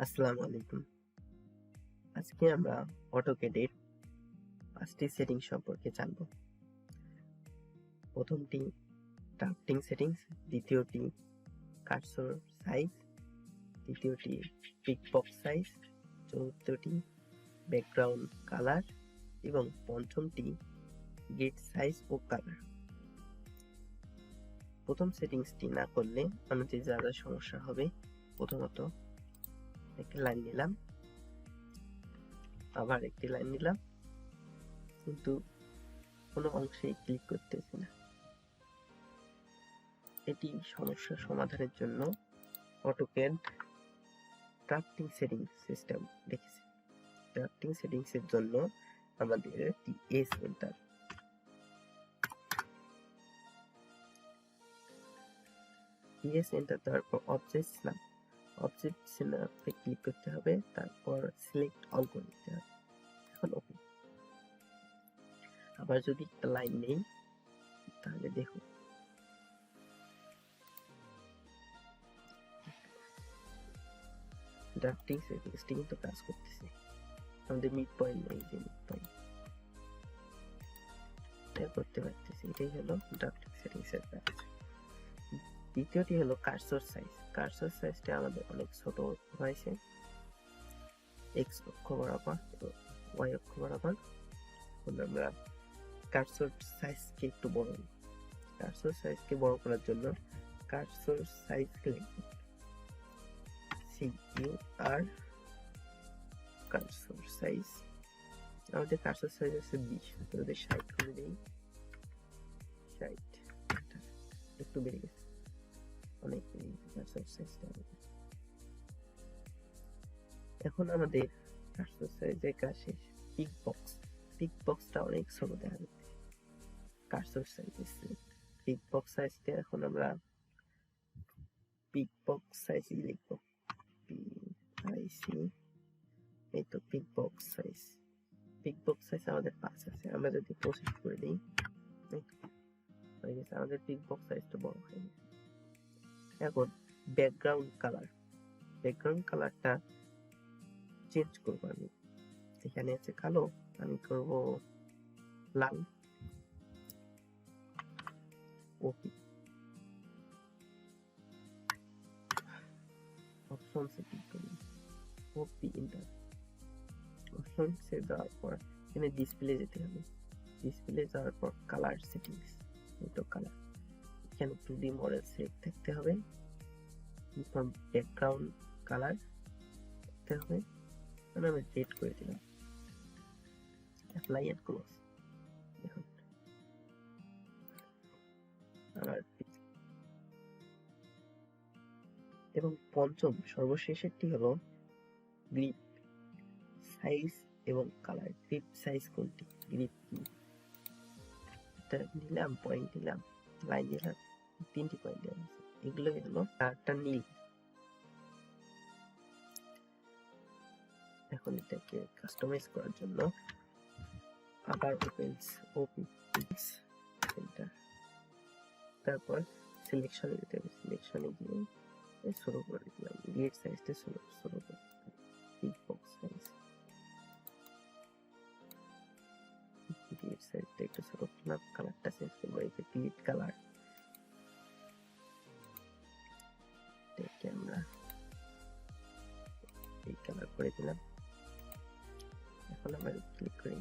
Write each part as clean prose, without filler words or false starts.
আসসালামু আলাইকুম। আজকে আমরা AutoCAD এর 5টি সেটিং সম্পর্কে জানব। প্রথমটি ড্রাফটিং সেটিংস, দ্বিতীয়টি কার্সর সাইজ, তৃতীয়টি পিক বক্স সাইজ, চতুর্থটি ব্যাকগ্রাউন্ড কালার এবং পঞ্চমটি গ্রিড সাইজ ও কালার। প্রথম সেটিংসটি না করলে আমাদের যা যা সমস্যা হবে, প্রথমত একটি লাইন নিলাম, আবার একটি লাইন নিলাম, কিন্তু কোনো অংশে ক্লিক করতেছি না। এটি সমস্যার সমাধানের জন্য AutoCAD ড্রাফটিং সেটিং সিস্টেম রেখেছে। ড্রাফটিং সেটিংস এর জন্য আমাদের এস এন্টার, দেওয়ার পর অবজেক্টস নামে ক্লিক করতে হবে, তারপর সিলেক্ট অল করে দিতে হবে। এখন ওকে। আবার যদি একটা লাইন নেই, তাহলে দেখুন ড্রাফটিং সেটিংসটি কিন্তু কাজ করতেছে। আমাদের মিড পয়েন্ট নেই, যে মিড পয়েন্ট করতে পারতেছি। এটাই হলো ড্রাফটিং সেটিংস এর কাজ। দ্বিতীয়টি হলো কার্সর সাইজ। কার্সর সাইজটা আমাদের অনেক ছোট হয়েছে, এক্স অক্ষ বরাবর এবং ওয়াই অক্ষ বরাবর। আমরা কার্সর সাইজকে একটু বড়, কার্সর সাইজকে বড় করার জন্য কার্সর সাইজ লিখব, CUR কার্সর সাইজ। আমাদের কার্সর সাইজ আছে 20, যদি 60 করে দেই, 60 একটু বেড়ে গেছে, অনেক বেড়ে গেছে কার্সর সাইজটা। এখন আমাদের কার্সর সাইজের কাজ শেষ। পিক বক্সটা অনেক ছোট দেখা যাচ্ছে কার্সর সাইজ। পিক বক্স সাইজটা এখন আমরা পিক বক্স সাইজ লিখব, PIC। এই তো pic box size. Pic box size আমাদের 5 আছে, আমরা যদি 25 করে দিই, হয়ে গেছে। আমাদের পিক বক্স সাইজটা বড় হয়ে গেছে। এখন ব্যাকগ্রাউন্ড কালারটা চেঞ্জ করবো আমি। এখানে আছে কালো, আমি করব লাল। ওকে, অপশনসে ক্লিক করি, ওপি এন্টার। অপশনসে যাওয়ার পর এখানে ডিসপ্লে যেতে হবে। ডিসপ্লে যাওয়ার পর কালার সেটিংস, এই তো কালার। এখানে 2D মডেল সিলেক্ট থাকতে হবে, ব্যাকগ্রাউন্ড কালার থাকতে হবে। আমি রেড করে দিলাম, অ্যাপ্লাই এন্ড ক্লোজ। দেখুন আমার। এবং পঞ্চম সর্বশেষেরটি হলো গ্রিপ সাইজ এবং কালার। গ্রিপ সাইজ কোনটি, গ্রিপ কি, এটা নিলাম, পয়েন্ট নিলাম, লাইন নিলাম, 3টি পয়েন্ট দেওয়া আছে। এগুলো হলো কালারটা নীল। এখন এটাকে কাস্টমাইজ করার জন্য আবার ওপি এন্টার, তারপর সিলেকশনে যেতে হবে। সিলেকশনে গিয়ে ছোট করে দিলাম, গ্রিড সাইজটা ছোট করে, পিক বক্স সাইজ, গ্রিড সাইজটা একটু ছোট করলাম, কালারটা চেঞ্জ করবো, এই যে গ্রিড কালার। এটাকে আমরা এই কালার করে দিলাম। এখন আমরা ক্লিক করে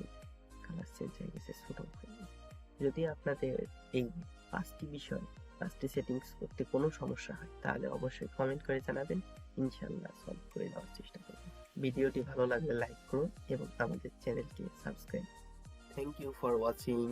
কালার চেঞ্জ হয়ে গেছে, ছোট হয়ে গেছে। যদি আপনাদের এই 5টি সেটিংস করতে কোনো সমস্যা হয়, তাহলে অবশ্যই কমেন্ট করে জানাবেন, ইনশাআল্লাহ সলভ করে দেওয়ার চেষ্টা করব। ভিডিওটি ভালো লাগলে লাইক করুন এবং আমাদের চ্যানেলটি subscribe. Thank you for watching.